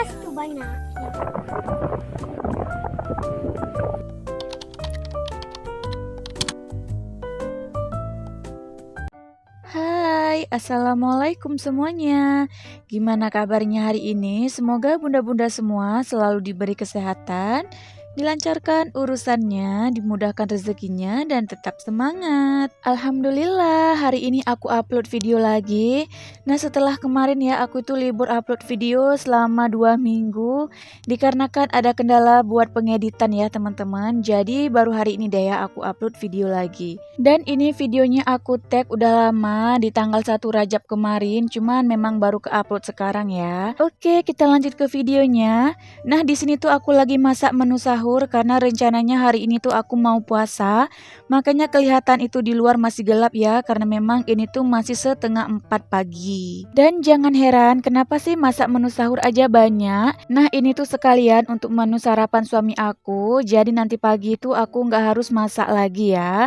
es tuh banyak. Hai, assalamualaikum semuanya. Gimana kabarnya hari ini? Semoga bunda-bunda semua selalu diberi kesehatan, dilancarkan urusannya, dimudahkan rezekinya, dan tetap semangat. Alhamdulillah, hari ini aku upload video lagi. Nah, setelah kemarin ya, aku itu libur upload video selama 2 minggu, dikarenakan ada kendala buat pengeditan ya teman-teman. Jadi baru hari ini deh ya aku upload video lagi. Dan ini videonya aku tag udah lama di tanggal 1 Rajab kemarin, cuman memang baru ke-upload sekarang ya. Oke, kita lanjut ke videonya. Nah, di sini tuh aku lagi masak menu sahur karena rencananya hari ini tuh aku mau puasa. Makanya kelihatan itu di luar masih gelap ya, karena memang ini tuh masih setengah 4 pagi. Dan jangan heran kenapa sih masak menu sahur aja banyak. Nah, ini tuh sekalian untuk menu sarapan suami aku. Jadi nanti pagi itu aku nggak harus masak lagi ya.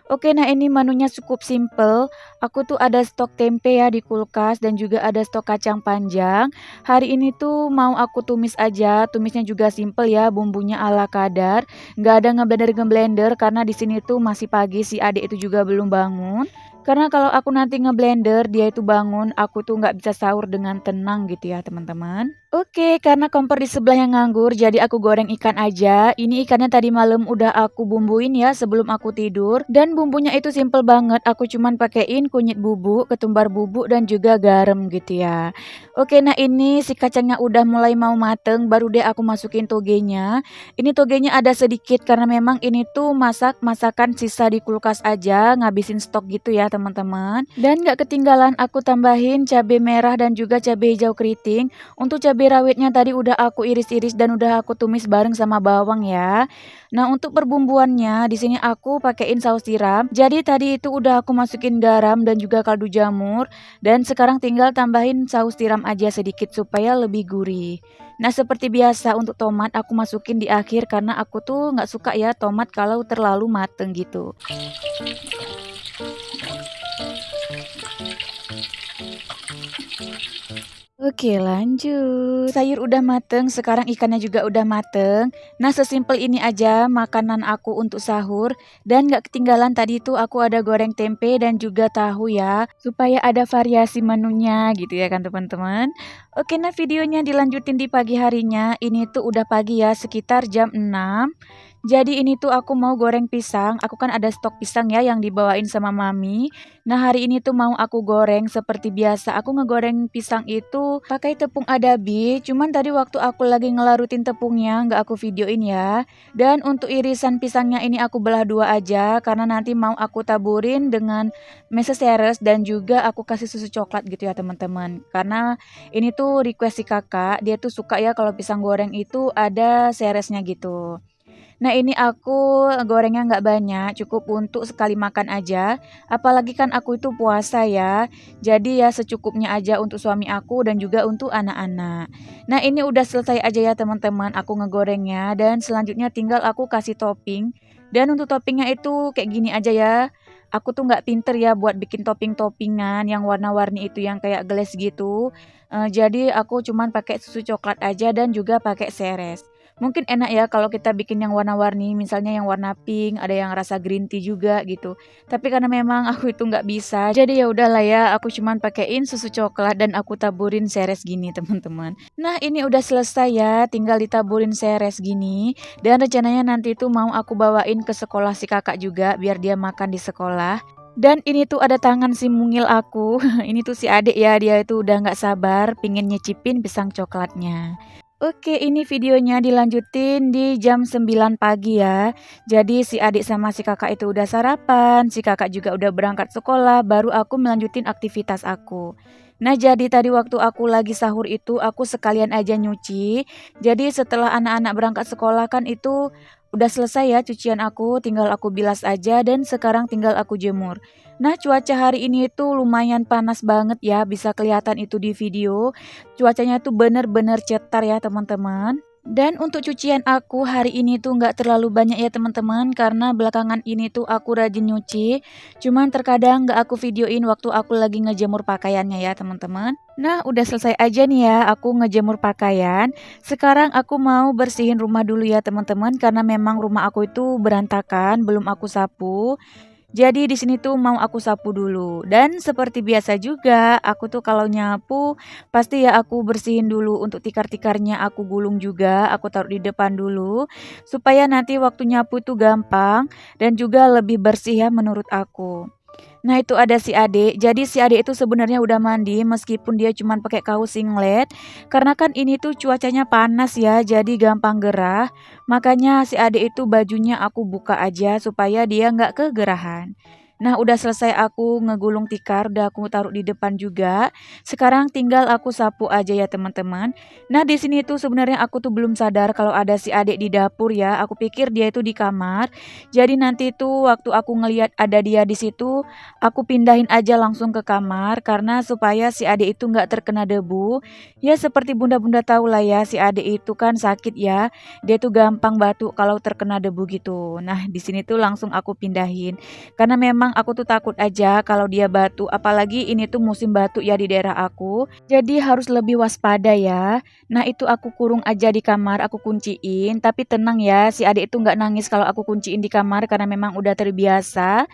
Oke, nah ini menunya cukup simple. Aku tuh ada stok tempe ya di kulkas dan juga ada stok kacang panjang. Hari ini tuh mau aku tumis aja. Tumisnya juga simple ya, bumbunya ala kadar. Nggak ada ngeblender-ngeblender karena di sini tuh masih pagi, si adik itu juga belum bangun. Karena kalau aku nanti ngeblender, dia itu bangun, aku tuh nggak bisa sahur dengan tenang gitu ya teman-teman. Oke, karena kompor di sebelah yang nganggur, jadi aku goreng ikan aja. Ini ikannya tadi malam udah aku bumbuin ya sebelum aku tidur. Dan bumbunya itu simple banget, aku cuman pakein kunyit bubuk, ketumbar bubuk, dan juga garam gitu ya. Oke, nah ini si kacangnya udah mulai mau mateng, baru deh aku masukin togenya. Ini togenya ada sedikit karena memang ini tuh masakan sisa di kulkas aja, ngabisin stok gitu ya teman-teman. Dan gak ketinggalan aku tambahin cabai merah dan juga cabai hijau keriting. Untuk cabai rawitnya tadi udah aku iris-iris dan udah aku tumis bareng sama bawang ya. Nah, untuk perbumbuannya di sini aku pakein saus tiram. Jadi tadi itu udah aku masukin garam dan juga kaldu jamur, dan sekarang tinggal tambahin saus tiram aja sedikit supaya lebih gurih. Nah, seperti biasa untuk tomat aku masukin di akhir karena aku tuh nggak suka ya tomat kalau terlalu mateng gitu. Oke, lanjut. Sayur udah mateng, sekarang ikannya juga udah mateng. Nah, sesimpel ini aja makanan aku untuk sahur. Dan gak ketinggalan tadi tuh aku ada goreng tempe dan juga tahu ya, supaya ada variasi menunya gitu ya kan teman-teman. Oke, nah videonya dilanjutin di pagi harinya. Ini tuh udah pagi ya, sekitar jam 6. Jadi ini tuh aku mau goreng pisang. Aku kan ada stok pisang ya yang dibawain sama mami. Nah, hari ini tuh mau aku goreng seperti biasa. Aku ngegoreng pisang itu pakai tepung adabi. Cuman tadi waktu aku lagi ngelarutin tepungnya, nggak aku videoin ya. Dan untuk irisan pisangnya ini aku belah dua aja karena nanti mau aku taburin dengan meseseres dan juga aku kasih susu coklat gitu ya teman-teman. Karena ini tuh request si kakak, dia tuh suka ya kalau pisang goreng itu ada seresnya gitu. Nah, ini aku gorengnya nggak banyak, cukup untuk sekali makan aja. Apalagi kan aku itu puasa ya. Jadi ya secukupnya aja untuk suami aku dan juga untuk anak-anak. Nah, ini udah selesai aja ya teman-teman, aku ngegorengnya. Dan selanjutnya tinggal aku kasih topping. Dan untuk toppingnya itu kayak gini aja ya. Aku tuh nggak pinter ya buat bikin topping-toppingan yang warna-warni itu yang kayak glaze gitu. Jadi aku cuman pakai susu coklat aja dan juga pakai seres. Mungkin enak ya kalau kita bikin yang warna-warni, misalnya yang warna pink, ada yang rasa green tea juga gitu. Tapi karena memang aku itu nggak bisa, jadi ya udahlah ya, aku cuman pakein susu coklat dan aku taburin seres gini teman-teman. Nah, ini udah selesai ya, tinggal ditaburin seres gini. Dan rencananya nanti itu mau aku bawain ke sekolah si kakak juga, biar dia makan di sekolah. Dan ini tuh ada tangan si mungil aku. Ini tuh si adik ya, dia itu udah nggak sabar pingin nyicipin pisang coklatnya. Oke, ini videonya dilanjutin di jam 9 pagi ya. Jadi si adik sama si kakak itu udah sarapan, si kakak juga udah berangkat sekolah, baru aku melanjutin aktivitas aku. Nah, jadi tadi waktu aku lagi sahur itu aku sekalian aja nyuci. Jadi setelah anak-anak berangkat sekolah kan itu udah selesai ya cucian aku, tinggal aku bilas aja dan sekarang tinggal aku jemur. Nah, cuaca hari ini itu lumayan panas banget ya, bisa kelihatan itu di video. Cuacanya tuh bener-bener cetar ya teman-teman. Dan untuk cucian aku hari ini tuh nggak terlalu banyak ya teman-teman, karena belakangan ini tuh aku rajin nyuci. Cuman terkadang nggak aku videoin waktu aku lagi ngejemur pakaiannya ya teman-teman. Nah udah selesai aja nih ya aku ngejemur pakaian. Sekarang aku mau bersihin rumah dulu ya teman-teman, karena memang rumah aku itu berantakan, belum aku sapu. Jadi di sini tuh mau aku sapu dulu. Dan seperti biasa juga, aku tuh kalau nyapu pasti ya aku bersihin dulu untuk tikar-tikarnya aku gulung juga, aku taruh di depan dulu supaya nanti waktu nyapu itu gampang dan juga lebih bersih ya menurut aku. Nah itu ada si adik, jadi si adik itu sebenarnya udah mandi meskipun dia cuma pakai kaos singlet. Karena kan ini tuh cuacanya panas ya, jadi gampang gerah. Makanya si adik itu bajunya aku buka aja supaya dia nggak kegerahan. Nah udah selesai aku ngegulung tikar, udah aku taruh di depan juga. Sekarang tinggal aku sapu aja ya teman-teman. Nah di sini tuh sebenarnya aku tuh belum sadar kalau ada si adik di dapur ya. Aku pikir dia itu di kamar. Jadi nanti tuh waktu aku ngelihat ada dia di situ, aku pindahin aja langsung ke kamar karena supaya si adik itu nggak terkena debu. Ya seperti bunda-bunda tahu lah ya, si adik itu kan sakit ya. Dia tuh gampang batuk kalau terkena debu gitu. Nah di sini tuh langsung aku pindahin. Karena memang aku tuh takut aja kalau dia batuk. Apalagi ini tuh musim batuk ya di daerah aku. Jadi harus lebih waspada ya. Nah itu aku kurung aja di kamar, aku kunciin. Tapi tenang ya, si adik itu nggak nangis kalau aku kunciin di kamar karena memang udah terbiasa.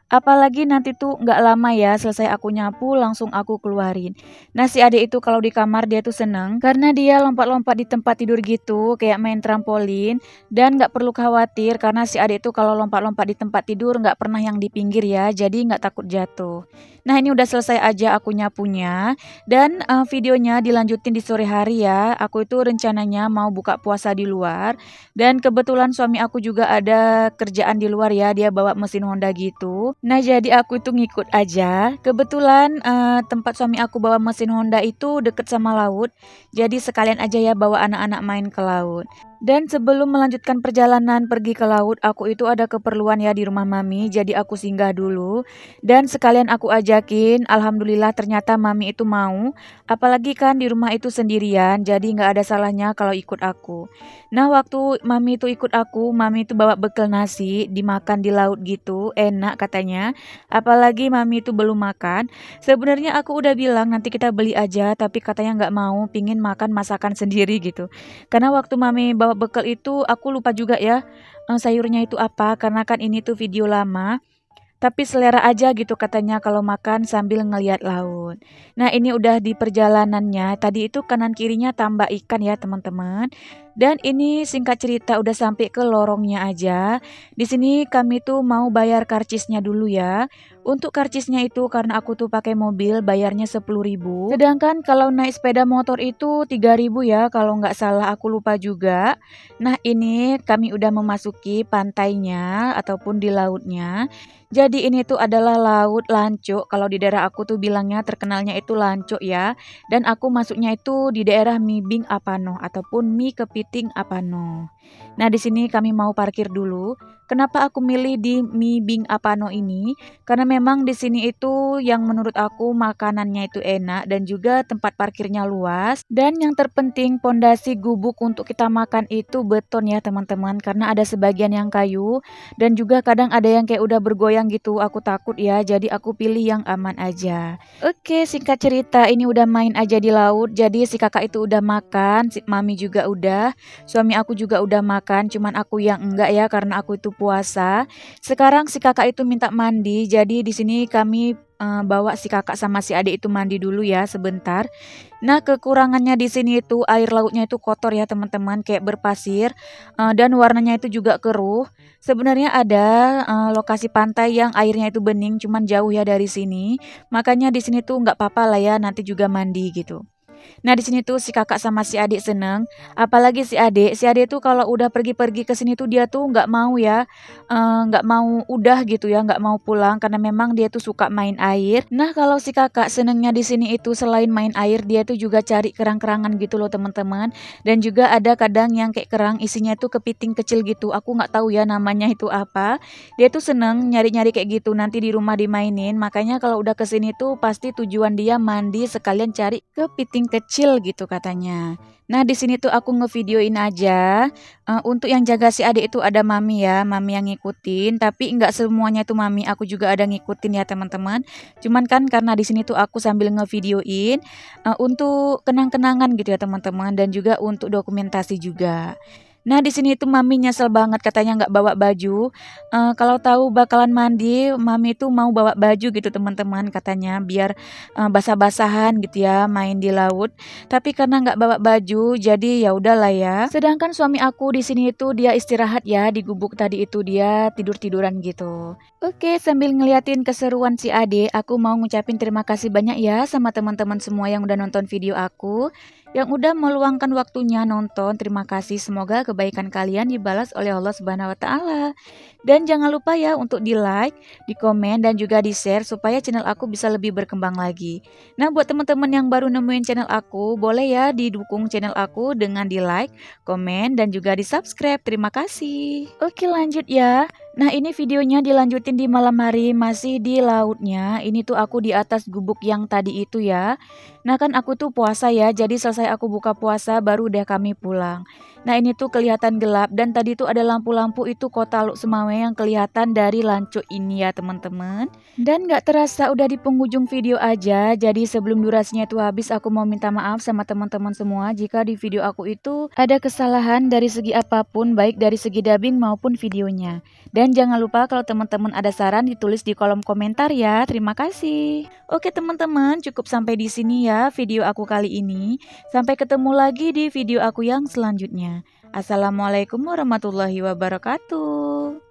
Apalagi nanti tuh nggak lama ya selesai aku nyapu langsung aku keluarin. Nah si adik itu kalau di kamar dia tuh seneng karena dia lompat-lompat di tempat tidur gitu kayak main trampolin. Dan nggak perlu khawatir karena si adik itu kalau lompat-lompat di tempat tidur nggak pernah yang di pinggir ya, jadi nggak takut jatuh. Nah ini udah selesai aja aku nyapunya. Dan videonya dilanjutin di sore hari ya. Aku itu rencananya mau buka puasa di luar. Dan kebetulan suami aku juga ada kerjaan di luar ya, dia bawa mesin Honda gitu. Nah, jadi aku itu ngikut aja. Kebetulan tempat suami aku bawa mesin Honda itu deket sama laut. Jadi sekalian aja ya bawa anak-anak main ke laut. Dan sebelum melanjutkan perjalanan pergi ke laut, aku itu ada keperluan ya di rumah mami, jadi aku singgah dulu. Dan sekalian aku ajakin, alhamdulillah ternyata mami itu mau. Apalagi kan di rumah itu sendirian, jadi nggak ada salahnya kalau ikut aku. Nah, waktu mami itu ikut aku, mami itu bawa bekal nasi, dimakan di laut gitu, enak katanya. Apalagi mami itu belum makan. Sebenarnya aku udah bilang nanti kita beli aja, tapi katanya nggak mau, pingin makan masakan sendiri gitu. Karena waktu mami bawa bekal itu, aku lupa juga ya sayurnya itu apa, karena kan ini tuh video lama. Tapi selera aja gitu katanya kalau makan sambil ngeliat laut. Nah ini udah di perjalanannya. Tadi itu kanan kirinya tambah ikan ya teman-teman. Dan ini singkat cerita udah sampai ke lorongnya aja. Di sini kami tuh mau bayar karcisnya dulu ya. Untuk karcisnya itu karena aku tuh pakai mobil bayarnya 10.000. Sedangkan kalau naik sepeda motor itu 3.000 ya kalau nggak salah, aku lupa juga. Nah ini kami udah memasuki pantainya ataupun di lautnya. Jadi ini tuh adalah Laut Lancuk, kalau di daerah aku tuh bilangnya terkenalnya itu Lancuk ya. Dan aku masuknya itu di daerah Mibing Apano ataupun Mi Kepiting Apano. Nah, di sini kami mau parkir dulu. Kenapa aku milih di Mibing Apano ini? Karena memang di sini itu yang menurut aku makanannya itu enak dan juga tempat parkirnya luas. Dan yang terpenting pondasi gubuk untuk kita makan itu beton ya teman-teman, karena ada sebagian yang kayu. Dan juga kadang ada yang kayak udah bergoyang gitu, aku takut ya, jadi aku pilih yang aman aja. Oke, singkat cerita ini udah main aja di laut, jadi si kakak itu udah makan, si mami juga udah, suami aku juga udah makan, cuman aku yang enggak ya karena aku itu puasa. Sekarang si kakak itu minta mandi, jadi di sini kami bawa si kakak sama si adik itu mandi dulu ya sebentar. Nah, kekurangannya di sini itu air lautnya itu kotor ya teman-teman, kayak berpasir dan warnanya itu juga keruh. Sebenarnya ada lokasi pantai yang airnya itu bening, cuman jauh ya dari sini. Makanya di sini tuh nggak apa-apa lah ya, nanti juga mandi gitu. Nah, di sini tuh si kakak sama si adik seneng, apalagi si adik tuh kalau udah pergi-pergi ke sini tuh dia tuh nggak mau ya, nggak mau udah gitu ya, nggak mau pulang karena memang dia tuh suka main air. Nah, kalau si kakak senengnya di sini itu selain main air, dia tuh juga cari kerang-kerangan gitu loh teman-teman. Dan juga ada kadang yang kayak kerang isinya tuh kepiting kecil gitu, aku nggak tahu ya namanya itu apa. Dia tuh seneng nyari-nyari kayak gitu, nanti di rumah dimainin. Makanya kalau udah ke sini tuh pasti tujuan dia mandi sekalian cari kepiting paling kecil gitu katanya. Nah, di sini tuh aku ngevideoin aja. Untuk yang jaga si adik itu ada mami ya, mami yang ngikutin. Tapi nggak semuanya tuh mami, aku juga ada ngikutin ya teman-teman. Cuman kan karena di sini tuh aku sambil ngevideoin untuk kenang-kenangan gitu ya teman-teman, dan juga untuk dokumentasi juga. Nah, di sini tuh mami nyesel banget katanya nggak bawa baju. Kalau tahu bakalan mandi, mami tuh mau bawa baju gitu teman-teman katanya biar basah-basahan gitu ya main di laut. Tapi karena nggak bawa baju, jadi ya udahlah ya. Sedangkan suami aku di sini itu dia istirahat ya di gubuk tadi itu dia tidur-tiduran gitu. Oke, sambil ngeliatin keseruan si Ade, aku mau ngucapin terima kasih banyak ya sama teman-teman semua yang udah nonton video aku, yang udah meluangkan waktunya nonton. Terima kasih, semoga kebaikan kalian dibalas oleh Allah Subhanahu wa taala. Dan jangan lupa ya untuk di-like, di-komen dan juga di-share supaya channel aku bisa lebih berkembang lagi. Nah, buat teman-teman yang baru nemuin channel aku, boleh ya didukung channel aku dengan di-like, komen dan juga di-subscribe. Terima kasih. Oke, lanjut ya. Nah, ini videonya dilanjutin di malam hari, masih di lautnya. Ini tuh aku di atas gubuk yang tadi itu ya. Nah, kan aku tuh puasa ya, jadi selesai aku buka puasa baru deh kami pulang. Nah, ini tuh kelihatan gelap dan tadi tuh ada lampu-lampu itu Kota Luk Semawe yang kelihatan dari lancuk ini ya teman-teman. Dan gak terasa udah di penghujung video aja, jadi sebelum durasinya itu habis aku mau minta maaf sama teman-teman semua jika di video aku itu ada kesalahan dari segi apapun, baik dari segi dubbing maupun videonya. Dan jangan lupa kalau teman-teman ada saran ditulis di kolom komentar ya. Terima kasih. Oke teman-teman, cukup sampai di sini ya video aku kali ini. Sampai ketemu lagi di video aku yang selanjutnya. Assalamualaikum warahmatullahi wabarakatuh.